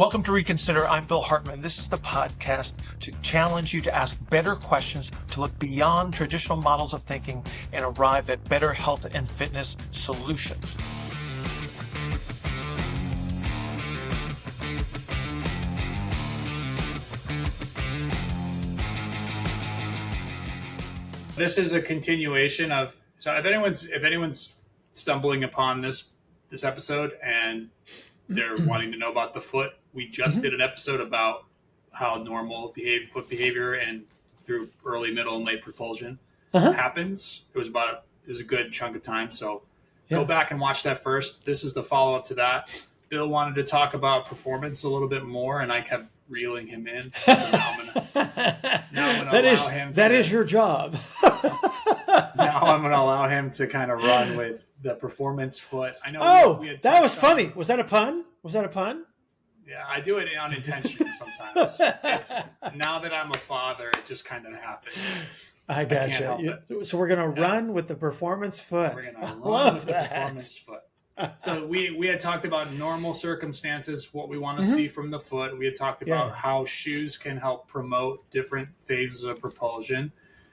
Welcome to Reconsider. I'm Bill Hartman. This is the podcast to challenge you to ask better questions, to look beyond traditional models of thinking and arrive at better health and fitness solutions. This is a continuation of, so if anyone's stumbling upon this episode and they're wanting to know about the foot, we just did an episode about how normal foot behavior and through early, middle, and late propulsion happens. It was a good chunk of time. So go back and watch that first. This is the follow up to that. Bill wanted to talk about performance a little bit more, and I kept reeling him in. That is your job. Now I'm going to allow him to kind of run with the performance foot. I know. That was funny. Was that a pun? Yeah, I do it unintentionally sometimes. It's now that I'm a father, it just kind of happens. I gotcha. So we're going to run with the performance foot. We're going to run with the performance foot. So we had talked about normal circumstances, what we want to see from the foot. We had talked about how shoes can help promote different phases of propulsion.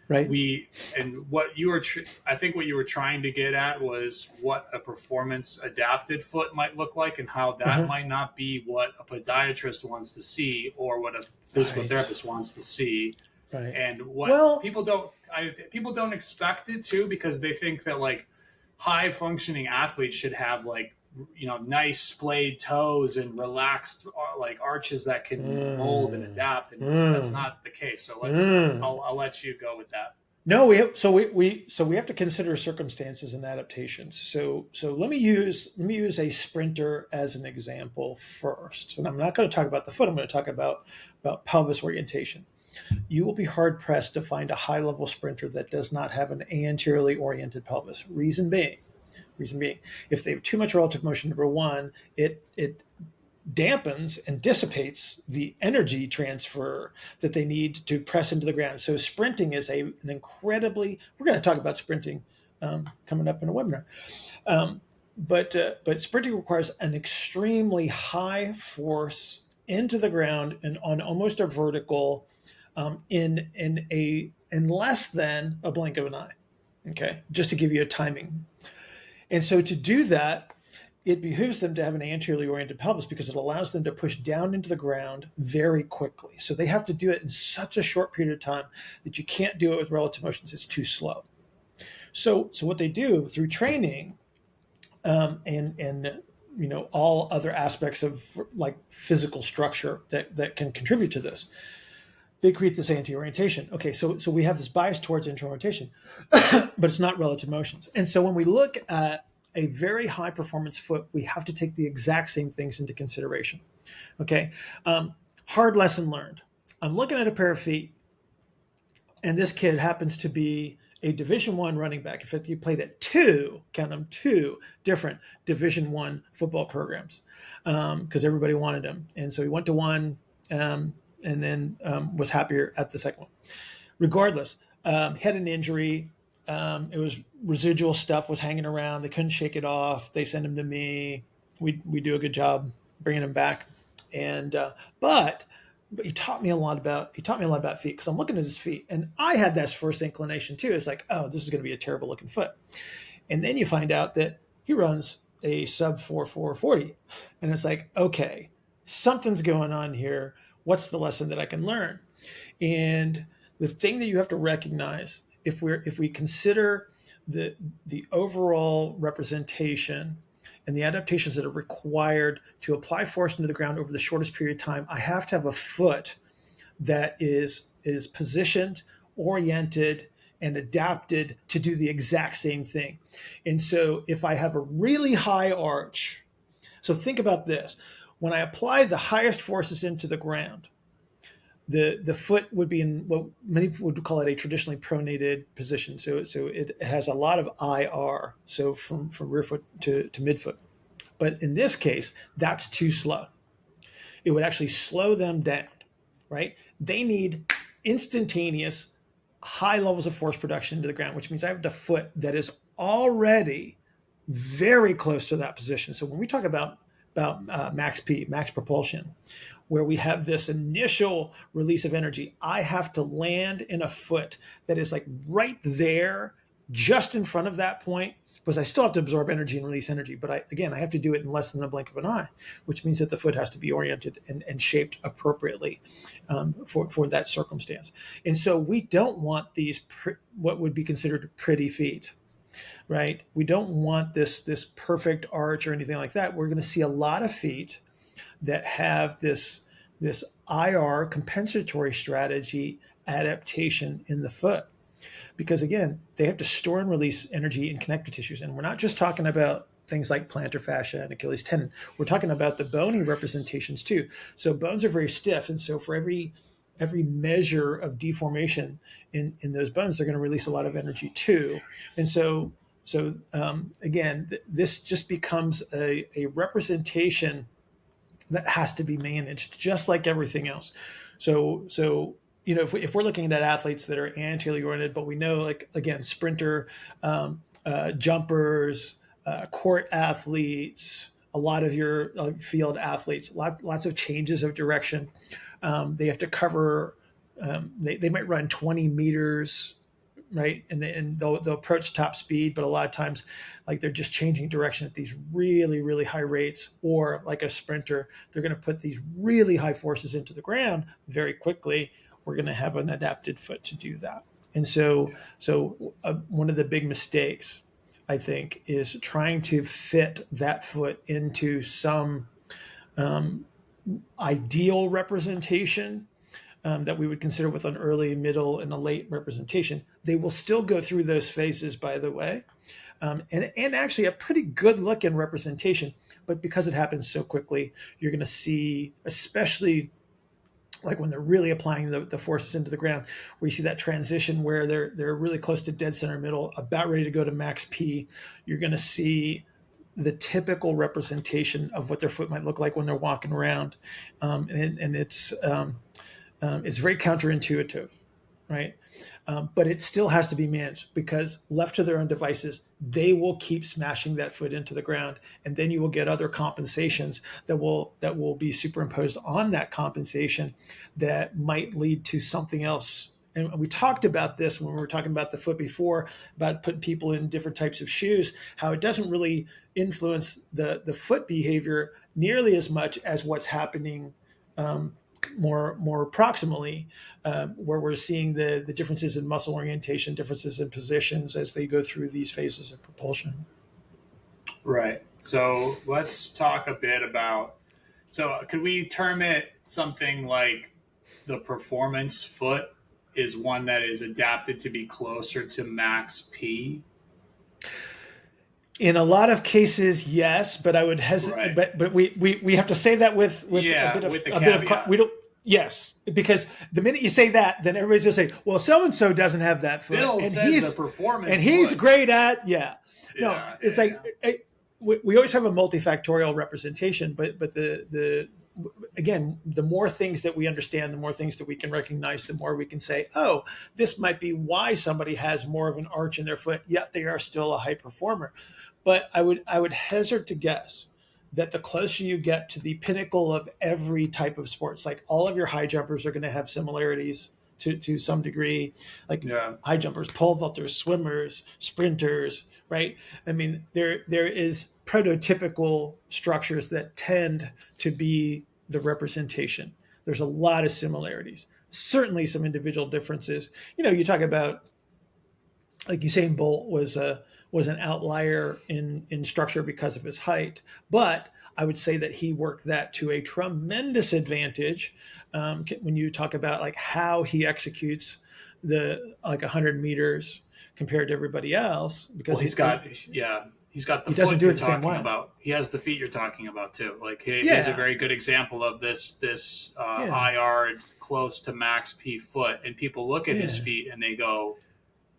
Right. I think what you were trying to get at was what a performance adapted foot might look like, and how that might not be what a podiatrist wants to see or what a physical therapist wants to see. Right. And what people don't expect it to, because they think that like high functioning athletes should have like, nice splayed toes and relaxed like arches that can mold and adapt, and that's not the case. So I'll let you go with that. No, we have to consider circumstances and adaptations. So let me use a sprinter as an example first, and I'm not going to talk about the foot. I'm going to talk about pelvis orientation. You will be hard pressed to find a high level sprinter that does not have an anteriorly oriented pelvis. Reason being, if they have too much relative motion, number one, it dampens and dissipates the energy transfer that they need to press into the ground. So sprinting is an incredibly, we're going to talk about sprinting coming up in a webinar. But sprinting requires an extremely high force into the ground and on almost a vertical in less than a blink of an eye. Okay, just to give you a timing. And so to do that, it behooves them to have an anteriorly oriented pelvis because it allows them to push down into the ground very quickly. So they have to do it in such a short period of time that you can't do it with relative motions. It's too slow. So what they do through training and all other aspects of like physical structure that can contribute to this, they create this anti-orientation. Okay, so we have this bias towards anti-orientation, but it's not relative motions. And so when we look at a very high performance foot, we have to take the exact same things into consideration. Okay, hard lesson learned. I'm looking at a pair of feet, and this kid happens to be a Division I running back. In fact, he played at two different Division I football programs because everybody wanted him. And so he went to one, and then was happier at the second one. Regardless, had an injury. It was residual stuff was hanging around. They couldn't shake it off. They sent him to me. We do a good job bringing him back. And but he taught me a lot about feet, because I'm looking at his feet, and I had that first inclination too. It's like, oh, this is going to be a terrible looking foot. And then you find out that he runs a sub 4.40, and it's like, okay, something's going on here. What's the lesson that I can learn? And the thing that you have to recognize, if we consider the overall representation and the adaptations that are required to apply force into the ground over the shortest period of time, I have to have a foot that is positioned, oriented, and adapted to do the exact same thing. And so if I have a really high arch, so think about this. When I apply the highest forces into the ground, the foot would be in what many would call it a traditionally pronated position. So it has a lot of IR, so from rear foot to midfoot. But in this case, that's too slow. It would actually slow them down, right? They need instantaneous high levels of force production into the ground, which means I have the foot that is already very close to that position. So when we talk about max P, max propulsion, where we have this initial release of energy. I have to land in a foot that is like right there, just in front of that point, because I still have to absorb energy and release energy. But I have to do it in less than the blink of an eye, which means that the foot has to be oriented and shaped appropriately for that circumstance. And so we don't want these what would be considered pretty feet, right? We don't want this perfect arch or anything like that. We're going to see a lot of feet that have this IR compensatory strategy adaptation in the foot. Because again, they have to store and release energy in connective tissues. And we're not just talking about things like plantar fascia and Achilles tendon. We're talking about the bony representations too. So bones are very stiff. And so for every measure of deformation in those bones, they're going to release a lot of energy too. And so again, this just becomes a representation that has to be managed just like everything else. So if we're looking at athletes that are anteriorly oriented, but we know, like, again, sprinter, jumpers, court athletes, a lot of your field athletes, lots of changes of direction. They have to cover, they might run 20 meters, right? And they'll approach top speed, but a lot of times, like, they're just changing direction at these really, really high rates. Or like a sprinter, they're going to put these really high forces into the ground very quickly. We're going to have an adapted foot to do that. And so one of the big mistakes, I think, is trying to fit that foot into some ideal representation that we would consider with an early, middle, and a late representation. They will still go through those phases, by the way, and actually a pretty good looking representation. But because it happens so quickly, you're going to see, especially like when they're really applying the forces into the ground, where you see that transition where they're really close to dead center middle, about ready to go to max P, you're going to see the typical representation of what their foot might look like when they're walking around. And it's very counterintuitive, right? But it still has to be managed, because left to their own devices, they will keep smashing that foot into the ground, and then you will get other compensations that will be superimposed on that compensation that might lead to something else. And we talked about this when we were talking about the foot before, about putting people in different types of shoes, how it doesn't really influence the foot behavior nearly as much as what's happening more proximally, where we're seeing the differences in muscle orientation, differences in positions as they go through these phases of propulsion. Right. So let's talk a bit about, so could we term it something like the performance foot is one that is adapted to be closer to max P? In a lot of cases, yes, but I would hesitate. Right. But we have to say that with a bit of a bit of, we don't. Yes, because the minute you say that, then everybody's gonna say, "Well, so and so doesn't have that foot, Bill and said the performance, and he's great at." No, it's like we always have a multifactorial representation, but the again, the more things that we understand, the more things that we can recognize, the more we can say, "Oh, this might be why somebody has more of an arch in their foot, yet they are still a high performer." But I would hazard to guess that the closer you get to the pinnacle of every type of sports, like all of your high jumpers are going to have similarities to some degree, like high jumpers, pole vaulters, swimmers, sprinters, right? I mean, there is prototypical structures that tend to be the representation. There's a lot of similarities, certainly some individual differences. You talk about, like, Usain Bolt was an outlier in structure because of his height, but I would say that he worked that to a tremendous advantage when you talk about, like, how he executes 100 meters compared to everybody else, because he's got the he doesn't foot do you're it the same talking way. about. He has the feet you're talking about too. Like, he has a very good example of this IR close to max P foot, and people look at his feet and they go,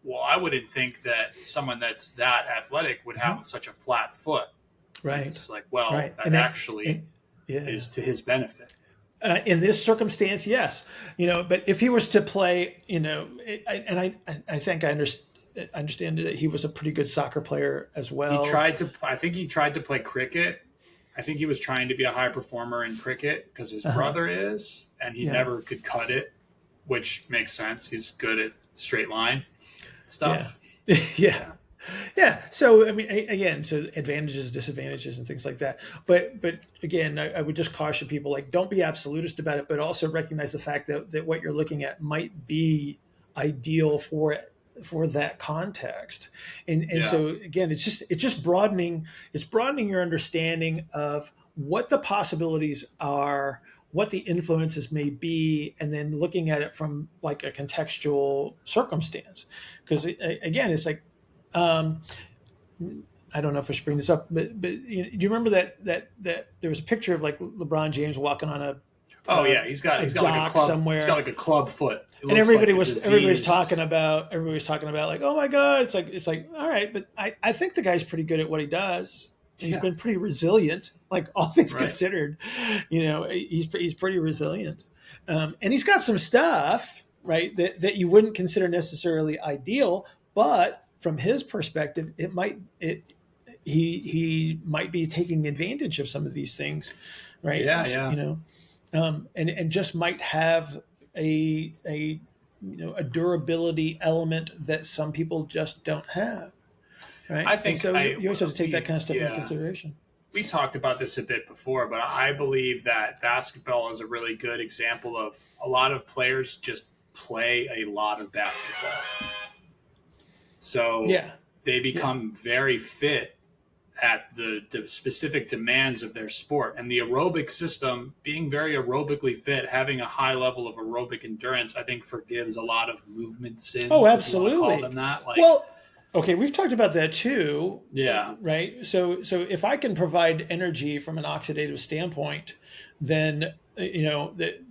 well, I wouldn't think that someone that's that athletic would have such a flat foot. Right. It's like, well, right. that actually is to his benefit. In this circumstance, yes. But if he was to play, I think I understand that he was a pretty good soccer player as well. I think he tried to play cricket. I think he was trying to be a high performer in cricket because his brother is, and he never could cut it, which makes sense. He's good at straight line stuff. Yeah. Yeah. So, I mean, again, so advantages, disadvantages, and things like that. But again, I would just caution people, like, don't be absolutist about it, but also recognize the fact that what you're looking at might be ideal for that context. And so again, it's just broadening your understanding of what the possibilities are, what the influences may be, and then looking at it from like a contextual circumstance. Because again, it's like, I don't know if I should bring this up, but do you remember that there was a picture of like LeBron James walking on a he's got like a club somewhere. He's got like a club foot. And everybody was talking about like, oh my God, it's like all right, but I think the guy's pretty good at what he does. He's been pretty resilient, like all things considered. He's pretty resilient, and he's got some stuff, right, that you wouldn't consider necessarily ideal, but from his perspective, he might be taking advantage of some of these things, right? And just might have a durability element that some people just don't have, right? I think you always have to take that kind of stuff into consideration. We talked about this a bit before, but I believe that basketball is a really good example of a lot of players just play a lot of basketball. So they become very fit at the specific demands of their sport. And the aerobic system, being very aerobically fit, having a high level of aerobic endurance, I think forgives a lot of movement sins. Oh, absolutely. If you want to call them that. Well, okay, we've talked about that too. Yeah. Right? So if I can provide energy from an oxidative standpoint, then,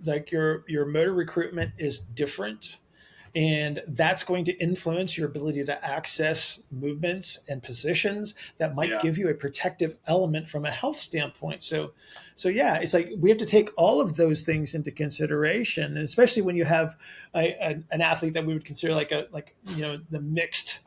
like your motor recruitment is different. And that's going to influence your ability to access movements and positions that might give you a protective element from a health standpoint. So it's like we have to take all of those things into consideration, and especially when you have an athlete that we would consider the mixed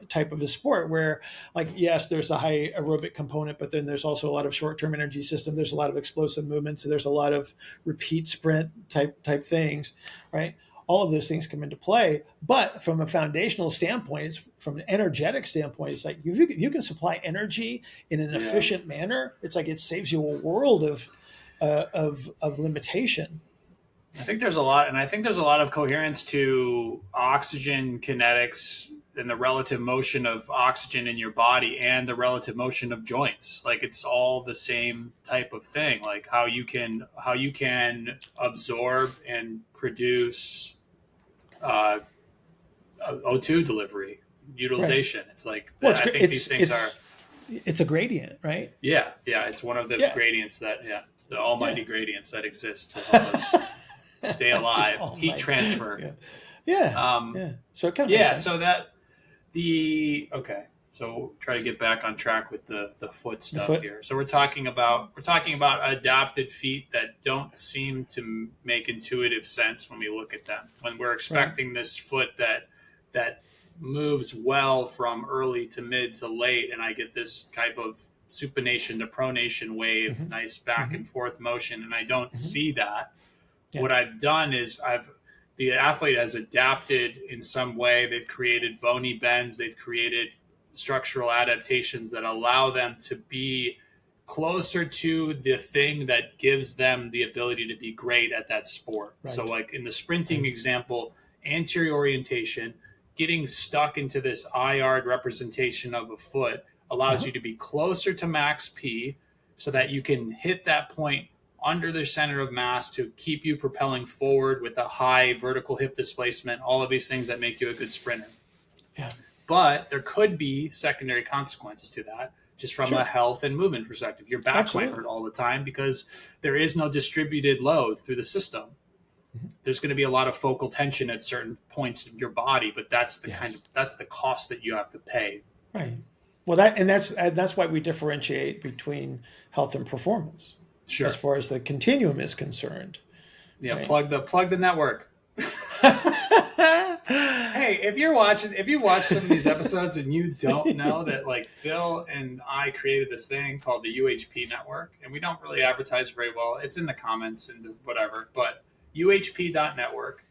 type of a sport where, like, yes, there's a high aerobic component, but then there's also a lot of short-term energy system. There's a lot of explosive movements. So there's a lot of repeat sprint type things, right? All of those things come into play. But from a foundational standpoint, from an energetic standpoint, it's like if you can supply energy in an efficient manner, it's like it saves you a world of limitation. I think there's a lot of coherence to oxygen kinetics and the relative motion of oxygen in your body and the relative motion of joints. Like, it's all the same type of thing. Like how you can absorb and produce O2 delivery utilization. Right. It's like I think these things it's a gradient, right? Yeah. It's one of the gradients that the almighty gradients that exist to help us stay alive. Heat transfer. So it kind of So try to get back on track with the foot stuff here. So we're talking about adapted feet that don't seem to make intuitive sense when we look at them. When we're expecting this foot that moves well from early to mid to late, and I get this type of supination to pronation wave, nice back and forth motion, and I don't see that. Yeah. What I've done is the athlete has adapted in some way. They've created bony bends. They've created structural adaptations that allow them to be closer to the thing that gives them the ability to be great at that sport. Right. So like in the sprinting example, anterior orientation, getting stuck into this I-yard representation of a foot allows you to be closer to max P so that you can hit that point under the center of mass to keep you propelling forward with a high vertical hip displacement, all of these things that make you a good sprinter. Yeah. But there could be secondary consequences to that, just from a health and movement perspective. Your back might hurt all the time because there is no distributed load through the system. There's going to be a lot of focal tension at certain points in your body, but that's the cost that you have to pay. Right. Well, that's why we differentiate between health and performance. Sure. As far as the continuum is concerned. Yeah, right? plug the network. Hey, if you watch some of these episodes and you don't know that, like, Bill and I created this thing called the UHP network, and we don't really advertise very well. It's in the comments and whatever, but UHP.network,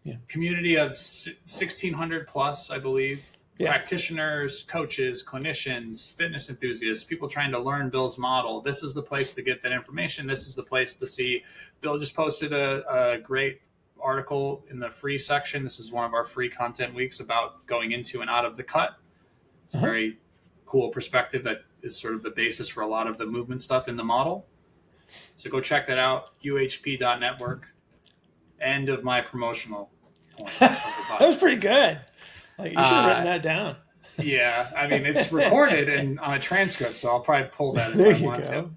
Yeah. community of 1,600 plus, I believe, Yeah. practitioners, coaches, clinicians, fitness enthusiasts, people trying to learn Bill's model. This is the place to get that information. This is the place to see. Bill just posted a great article in the free section. This is one of our free content weeks about going into and out of the cut. It's a very cool perspective that is sort of the basis for a lot of the movement stuff in the model. So go check that out, UHP.network. End of my promotional point. That was pretty good. Like, you should have written that down. Yeah, I mean, it's recorded and on a transcript, so I'll probably pull that There if I you want go. to.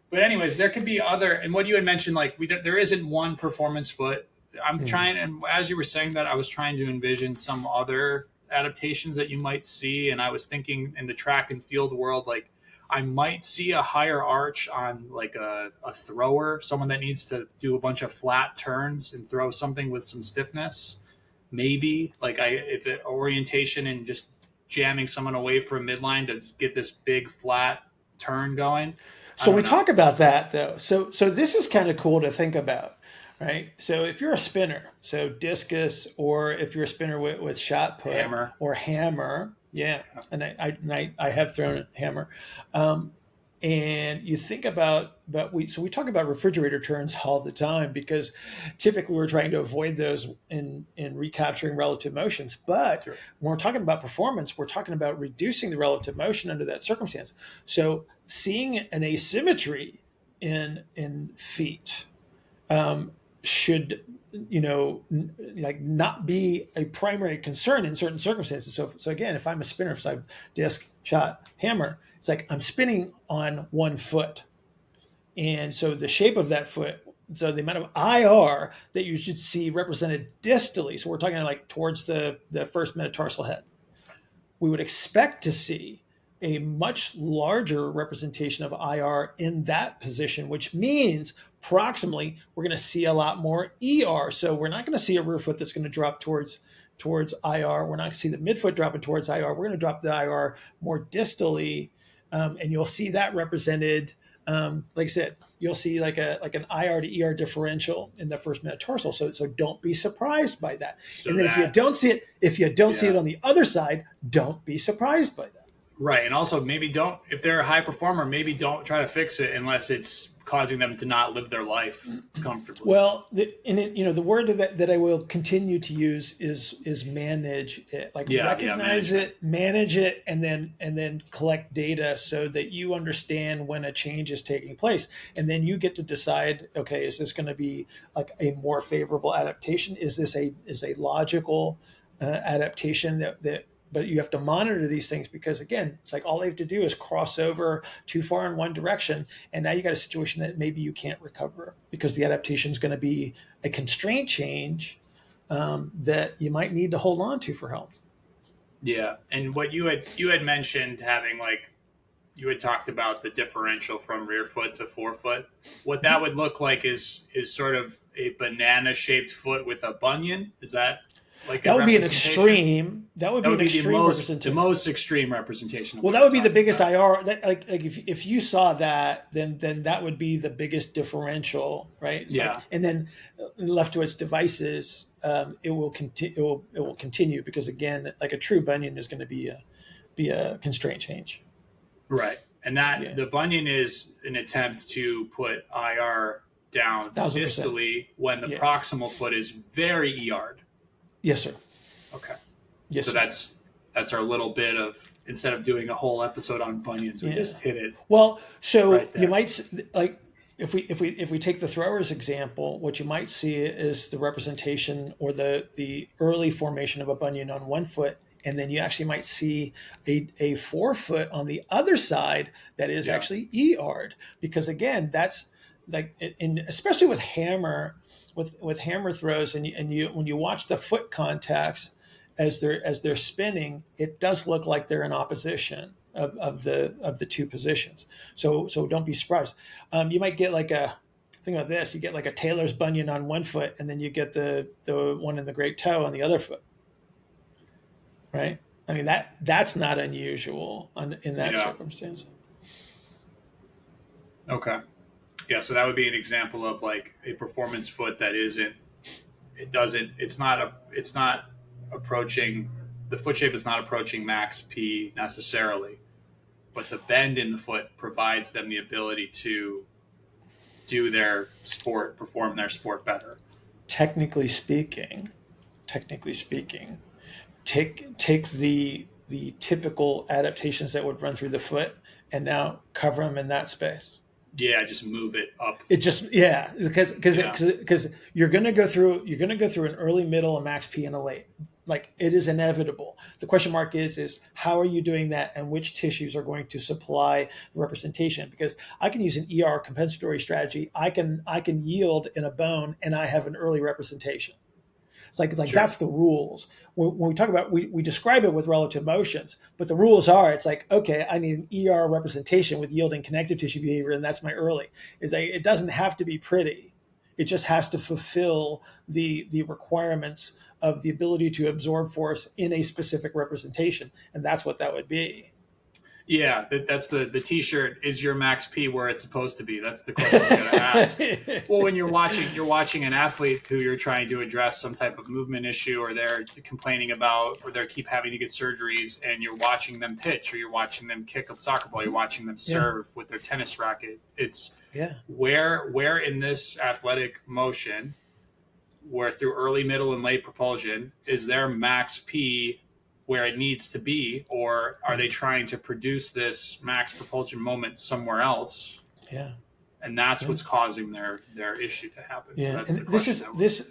But anyways, there could be other, and what you had mentioned, like there isn't one performance foot. I'm trying, and as you were saying that, I was trying to envision some other adaptations that you might see, and I was thinking in the track and field world, like I might see a higher arch on like a thrower, someone that needs to do a bunch of flat turns and throw something with some stiffness. Maybe like if the orientation and just jamming someone away from midline to get this big flat turn going. So we talk about that though. So this is kind of cool to think about, right? So if you're a spinner, so discus, or if you're a spinner with shot put or hammer, yeah, and I have thrown a hammer, and you think about, we talk about refrigerator turns all the time because typically we're trying to avoid those in recapturing relative motions. But when we're talking about performance, we're talking about reducing the relative motion under that circumstance. So seeing an asymmetry in feet should, like not be a primary concern in certain circumstances. So again, if I'm a spinner, so I'm disc, shot, hammer, it's like I'm spinning on one foot. And so the shape of that foot, so the amount of IR that you should see represented distally, so we're talking like towards the first metatarsal head, we would expect to see a much larger representation of IR in that position, which means proximally we're going to see a lot more ER. So we're not going to see a rear foot that's going to drop towards IR. We're not going to see the midfoot dropping towards IR. We're going to drop the IR more distally, and you'll see that represented. Like I said, you'll see like an IR to ER differential in the first metatarsal. So don't be surprised by that. So and then if you don't see it on the other side, don't be surprised by that. Right. And also maybe don't, if they're a high performer, maybe don't try to fix it unless it's causing them to not live their life comfortably. Well, the word that I will continue to use is manage it. Like recognize it, manage it, and then collect data so that you understand when a change is taking place. And then you get to decide, okay, is this going to be like a more favorable adaptation? Is this a logical adaptation that but you have to monitor these things because, again, it's like all they have to do is cross over too far in one direction. And now you got a situation that maybe you can't recover because the adaptation is going to be a constraint change that you might need to hold on to for health. Yeah. And what you had mentioned having you had talked about the differential from rear foot to forefoot. What that would look like is sort of a banana shaped foot with a bunion. Is that? That would be an extreme. That would be an extreme representation. The most extreme representation. Well, that would be the biggest IR. Like if you saw that, then that would be the biggest differential, right? It's and then left to its devices, it will continue because again, like a true bunion is going to be a constraint change. Right, and that the bunion is an attempt to put IR down 1,000%. distally when the proximal foot is very ER'd. Yes, sir. Okay. Yes. So sir. that's our little bit of, instead of doing a whole episode on bunions, we just hit it. Well, so right you might like if we take the thrower's example, what you might see is the representation or the early formation of a bunion on one foot, and then you actually might see a forefoot on the other side that is actually ER'd because again, that's like especially with hammer. With hammer throws and you when you watch the foot contacts as they're spinning, it does look like they're in opposition of the two positions. So don't be surprised. You might get like a think about this: you get like a tailor's bunion on one foot, and then you get the one in the great toe on the other foot, right? I mean that's not unusual in that circumstance. Okay. Yeah, so that would be an example of like a performance foot that it's not approaching, the foot shape is not approaching max P necessarily, but the bend in the foot provides them the ability to do their sport, perform their sport better. Technically speaking, take the typical adaptations that would run through the foot and now cover them in that space. Yeah, just move it up. It just because you're going to go through an early, middle, a max P, and a late. Like it is inevitable. The question mark is how are you doing that, and which tissues are going to supply the representation? Because I can use an ER compensatory strategy. I can yield in a bone, and I have an early representation. It's like sure. That's the rules. When we talk about, we describe it with relative motions, but the rules are, it's like, okay, I need an ER representation with yielding connective tissue behavior, and that's my early. It doesn't have to be pretty. It just has to fulfill the requirements of the ability to absorb force in a specific representation, and that's what that would be. Yeah, that's the T-shirt. Is your max P where it's supposed to be? That's the question you gotta ask. Well, when you're watching an athlete who you're trying to address some type of movement issue, or they're complaining about, or they keep having to get surgeries, and you're watching them pitch, or you're watching them kick a soccer ball, you're watching them serve with their tennis racket. It's where in this athletic motion, where through early, middle, and late propulsion, is their max P where it needs to be, or are they trying to produce this max propulsion moment somewhere else? Yeah. And that's what's causing their issue to happen. Yeah. So that's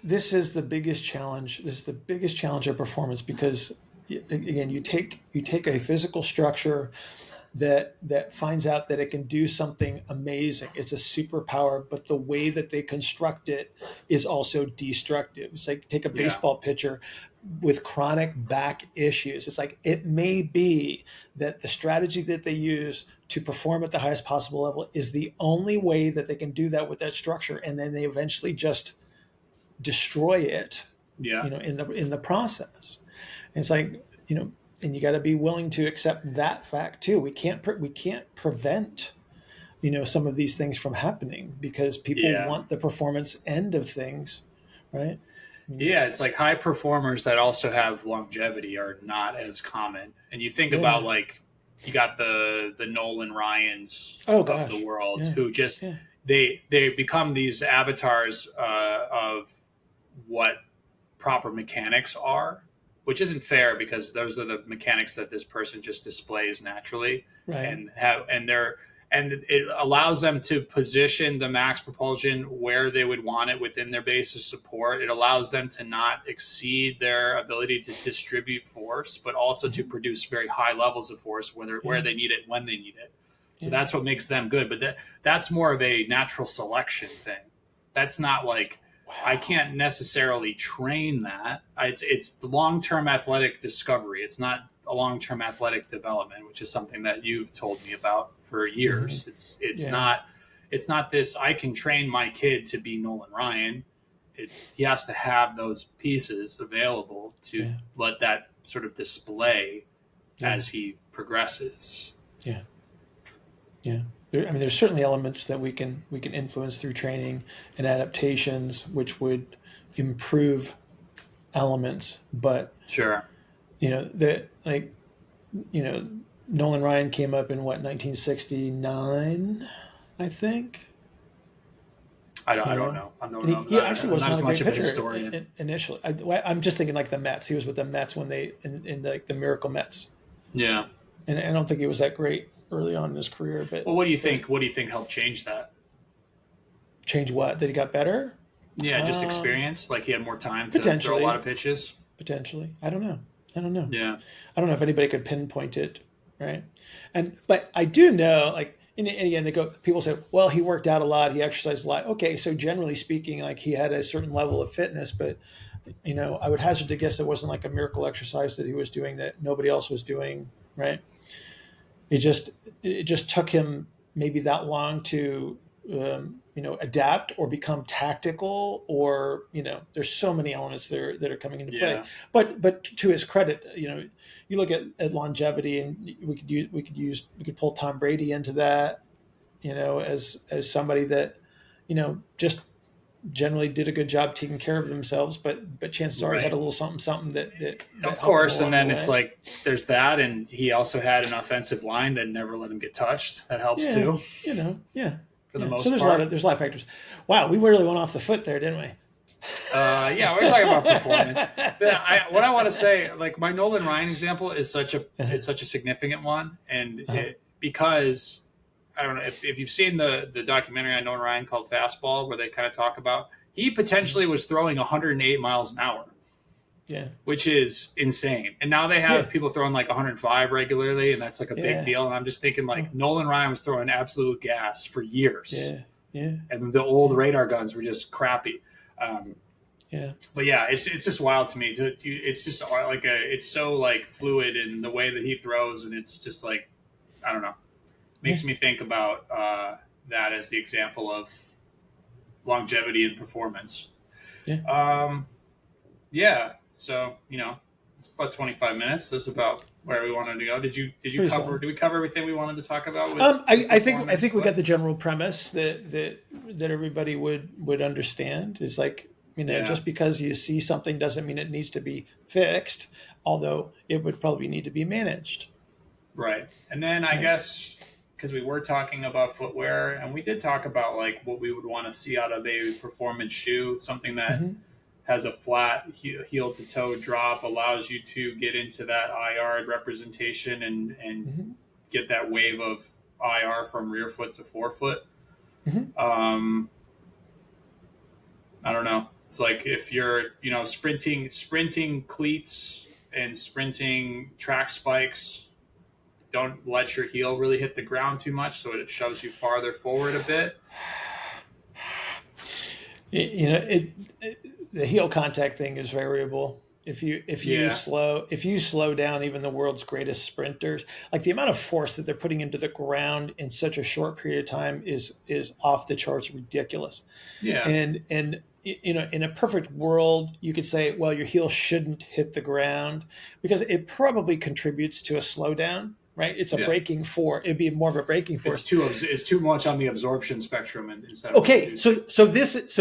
this is the biggest challenge. This is the biggest challenge of performance, because again, you take a physical structure that finds out that it can do something amazing. It's a superpower, but the way that they construct it is also destructive. It's like take a baseball pitcher with chronic back issues. It's like, it may be that the strategy that they use to perform at the highest possible level is the only way that they can do that with that structure, and then they eventually just destroy it. In the process. And it's like, and you got to be willing to accept that fact too. We can't prevent, some of these things from happening, because people want the performance end of things, right? Yeah, it's like high performers that also have longevity are not as common. And you think about, like, you got the Nolan Ryans of the world who just they become these avatars of what proper mechanics are, which isn't fair, because those are the mechanics that this person just displays naturally, right? And it allows them to position the max propulsion where they would want it within their base of support. It allows them to not exceed their ability to distribute force, but also to produce very high levels of force where they need it, when they need it. So that's what makes them good. But that's more of a natural selection thing. That's not like, I can't necessarily train that. It's the long-term athletic discovery. It's not a long-term athletic development, which is something that you've told me about for years. It's not this, I can train my kid to be Nolan Ryan. He has to have those pieces available to let that sort of display as he progresses. Yeah. There's certainly elements that we can influence through training and adaptations, which would improve elements. But sure, Nolan Ryan came up in 1969, I think. I don't know. He actually was not a great pitcher initially. I'm just thinking like the Mets. He was with the Mets when they in like the Miracle Mets. Yeah, and I don't think he was that great early on in his career. But what do you think? What do you think helped change that? Change what? That he got better? Yeah, just experience. Like he had more time to throw a lot of pitches. Potentially, I don't know. Yeah, I don't know if anybody could pinpoint it, right? But I do know, like, and again, people say, well, he worked out a lot, he exercised a lot. Okay, so generally speaking, like, he had a certain level of fitness, but I would hazard to guess it wasn't like a miracle exercise that he was doing that nobody else was doing, right? It just took him maybe that long to adapt or become tactical, or there's so many elements there that are coming into play. Yeah. But to his credit, you look at longevity, and we could pull Tom Brady into that, as somebody that just generally did a good job taking care of themselves, but chances are he had a little something that of helped course. him And along then the it's way. like there's that, and he also had an offensive line that never let him get touched. That helps too, Yeah. for the So most there's part. a lot of factors. Wow, we really went off the foot there, didn't we? Yeah, we're talking about performance. What I want to say, like my Nolan Ryan example, is such a significant one, and because I don't know if you've seen the documentary on Nolan Ryan called Fastball, where they kind of talk about he potentially was throwing 108 miles an hour. Yeah. Which is insane. And now they have people throwing like 105 regularly, and that's like a big deal. And I'm just thinking like Nolan Ryan was throwing absolute gas for years. Yeah. And the old radar guns were just crappy. But yeah, it's just wild to me. It's just like it's so like fluid in the way that he throws, and it's just like, I don't know, makes me think about that as the example of longevity and performance. So it's about 25 minutes. That's about where we wanted to go. Did we cover everything we wanted to talk about? I think we got the general premise that everybody would understand. Is like, just because you see something doesn't mean it needs to be fixed, although it would probably need to be managed. Right. And then I guess, because we were talking about footwear, and we did talk about like what we would want to see out of a performance shoe, something that has a flat heel to toe drop, allows you to get into that IR representation and get that wave of IR from rear foot to forefoot. I don't know. It's like if you're, sprinting cleats and sprinting track spikes, don't let your heel really hit the ground too much, so it shoves you farther forward a bit. The heel contact thing is variable. If you slow down even the world's greatest sprinters, like the amount of force that they're putting into the ground in such a short period of time is off the charts, ridiculous. Yeah. And in a perfect world, you could say, well, your heel shouldn't hit the ground because it probably contributes to a slowdown. Right, it's a braking force. It'd be more of a braking force. It's too much on the absorption spectrum, and instead of so this is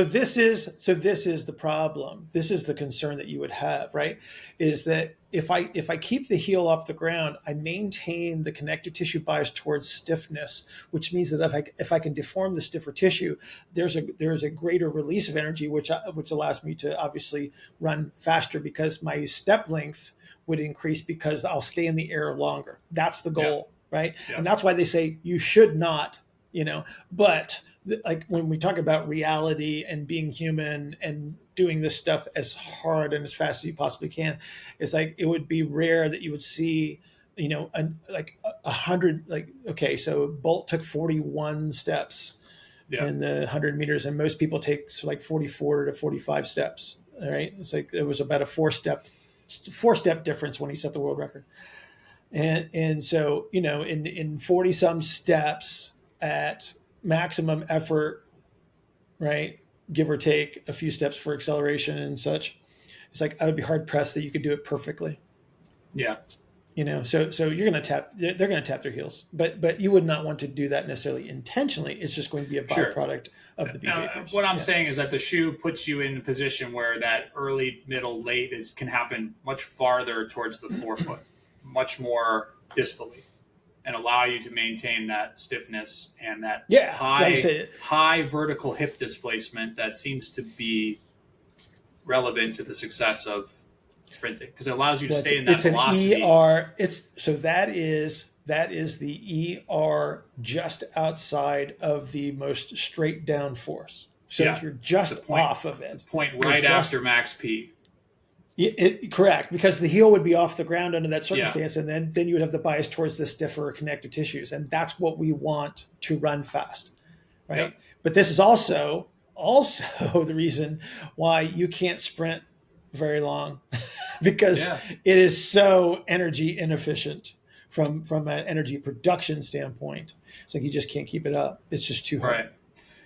the problem. This is the concern that you would have, right? Is that if I keep the heel off the ground, I maintain the connective tissue bias towards stiffness, which means that if I can deform the stiffer tissue, there's a greater release of energy, which allows me to obviously run faster because my step length would increase because I'll stay in the air longer. That's the goal, right? Yeah. And that's why they say you should not, but like when we talk about reality and being human and doing this stuff as hard and as fast as you possibly can, it's like, it would be rare that you would see, like 100, like, okay, so Bolt took 41 steps in the 100 meters, and most people take like 44 to 45 steps. All right. It's like, it was about a four-step difference when he set the world record. And so, in 40 some steps at maximum effort, right, give or take a few steps for acceleration and such, it's like, I would be hard pressed that you could do it perfectly. Yeah. So they're going to tap their heels, but you would not want to do that necessarily intentionally. It's just going to be a byproduct of the behavior. What I'm saying is that the shoe puts you in a position where that early, middle, late can happen much farther towards the forefoot, much more distally, and allow you to maintain that stiffness and that high vertical hip displacement that seems to be relevant to the success of sprinting, because it allows you to stay in that velocity. That is the ER just outside of the most straight down force. So if you're just off of it, the point right after max P. Correct, because the heel would be off the ground under that circumstance, and then you would have the bias towards the stiffer connective tissues, and that's what we want to run fast, right? Yep. But this is also the reason why you can't sprint very long because it is so energy inefficient from an energy production standpoint. It's like you just can't keep it up. It's just too hard. Right.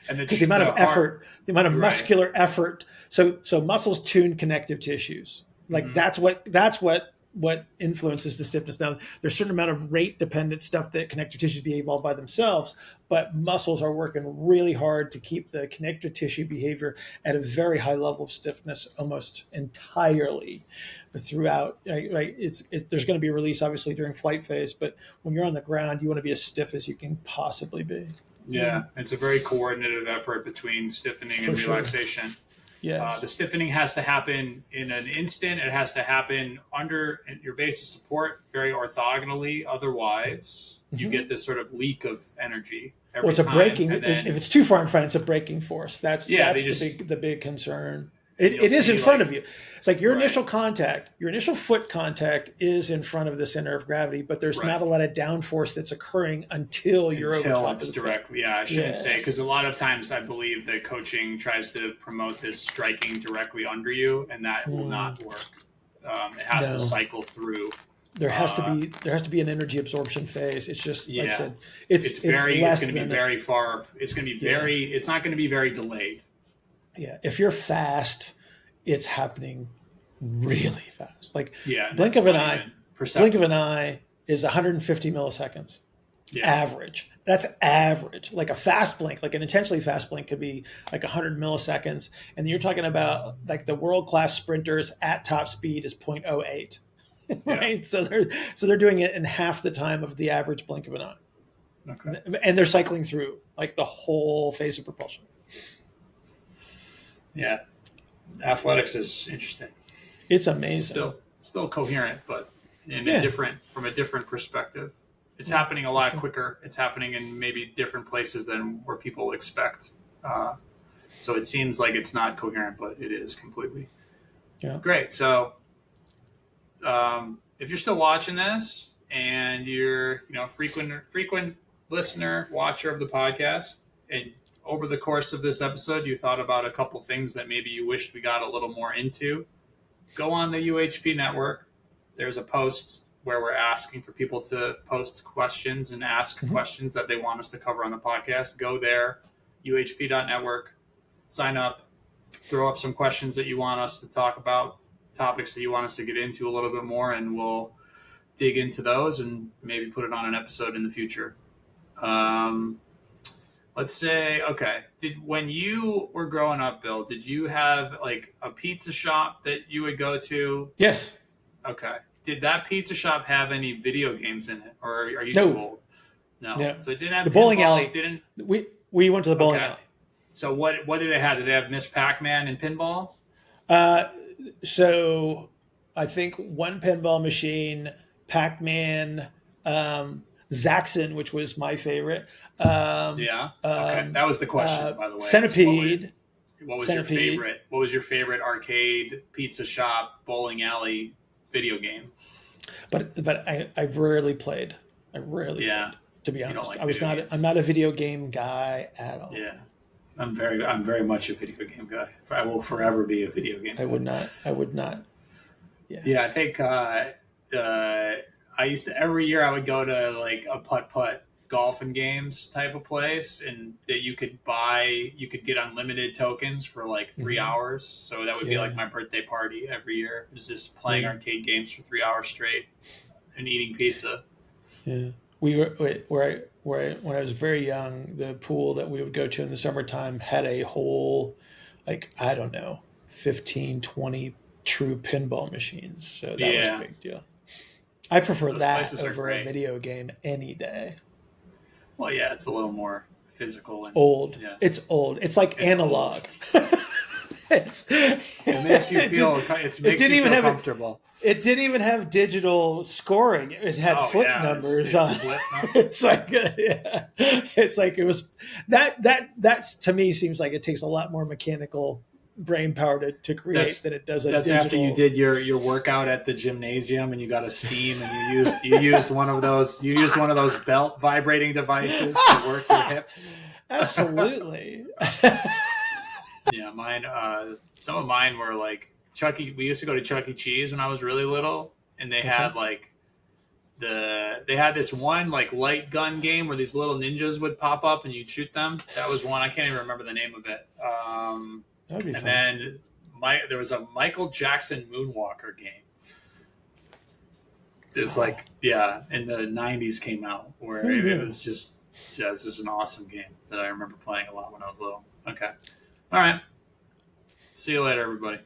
And because the amount of effort, the amount of Right. muscular effort. So muscles tune connective tissues. Like that's what influences the stiffness. Now, there's a certain amount of rate dependent stuff that connective tissues behave all by themselves, but muscles are working really hard to keep the connective tissue behavior at a very high level of stiffness almost entirely throughout. Right? There's going to be a release obviously during flight phase, but when you're on the ground, you want to be as stiff as you can possibly be. Yeah, it's a very coordinated effort between stiffening and relaxation. Yes. The stiffening has to happen in an instant. It has to happen under your base of support very orthogonally. Otherwise, you get this sort of leak of energy every Well, it's a time. braking. And then, if it's too far in front, it's a braking force. That's the big concern. It is in front of you. It's like your initial contact, your initial foot contact is in front of the center of gravity, but there's not a lot of downforce that's occurring until you're over top of the directly. Yeah, I shouldn't say, because a lot of times I believe that coaching tries to promote this striking directly under you, and that will not work. It has to cycle through. There has to be an energy absorption phase. It's just like I said, it's going to be very far. It's going to be very. It's not going to be very delayed. Yeah, if you're fast, it's happening really fast. Like blink of an eye is 150 milliseconds average. That's average. Like a fast blink, like an intentionally fast blink could be like 100 milliseconds. And you're talking about like the world-class sprinters at top speed is 0.08. Right? So they're doing it in half the time of the average blink of an eye. Okay. And they're cycling through like the whole phase of propulsion. Yeah. Athletics is interesting. It's amazing. Still coherent, but from a different perspective. It's happening a lot quicker. It's happening in maybe different places than where people expect. So it seems like it's not coherent, but it is completely. Yeah. Great. So if you're still watching this and you're frequent listener, watcher of the podcast, and over the course of this episode, you thought about a couple things that maybe you wished we got a little more into, go on the UHP network. There's a post where we're asking for people to post questions and ask questions that they want us to cover on the podcast. Go there, uhp.network, sign up, throw up some questions that you want us to talk about, topics that you want us to get into a little bit more, and we'll dig into those and maybe put it on an episode in the future. Let's say, when you were growing up, Bill, did you have like a pizza shop that you would go to? Yes. Okay. Did that pizza shop have any video games in it, or are you too old? No. So it didn't have the bowling alley. Didn't we went to the bowling alley? So what did it have? Did they have Miss Pac-Man and pinball? So I think one pinball machine, Pac-Man, Zaxxon, which was my favorite. That was the question, by the way. Centipede. What was your favorite arcade, pizza shop, bowling alley video game? But I rarely played. Played, to be honest. Like I'm not a video game guy at all. Yeah. I'm very much a video game guy. I will forever be a video game guy. I would not. Yeah, I think I used to, every year I would go to like a putt-putt golf and games type of place, and that you could get unlimited tokens for like 3 hours. So that would be like my birthday party every year. It was just playing arcade games for 3 hours straight and eating pizza. Yeah. We were when I was very young, the pool that we would go to in the summertime had a whole, like, I don't know, 15, 20 true pinball machines. So that was a big deal. I prefer that over a video game any day. Well, yeah, it's a little more physical and old. Yeah. It's old. It's like analog. It makes you feel comfortable. It didn't even have digital scoring. It had flip numbers on. It's like it's like it was that's to me seems like it takes a lot more mechanical brain power to create than it does. That's digital. After you did your workout at the gymnasium and you got a steam and you used one of those belt vibrating devices to work your hips. Absolutely. Yeah, mine. Some of mine were like Chuck E. We used to go to Chuck E. Cheese when I was really little, and they had like they had this one like light gun game where these little ninjas would pop up and you'd shoot them. That was one. I can't even remember the name of it. That'd be And fun. then there was a Michael Jackson Moonwalker game. It's like, yeah, in the 90s came out where it was just, yeah, it's just an awesome game that I remember playing a lot when I was little. Okay. All right. See you later, everybody.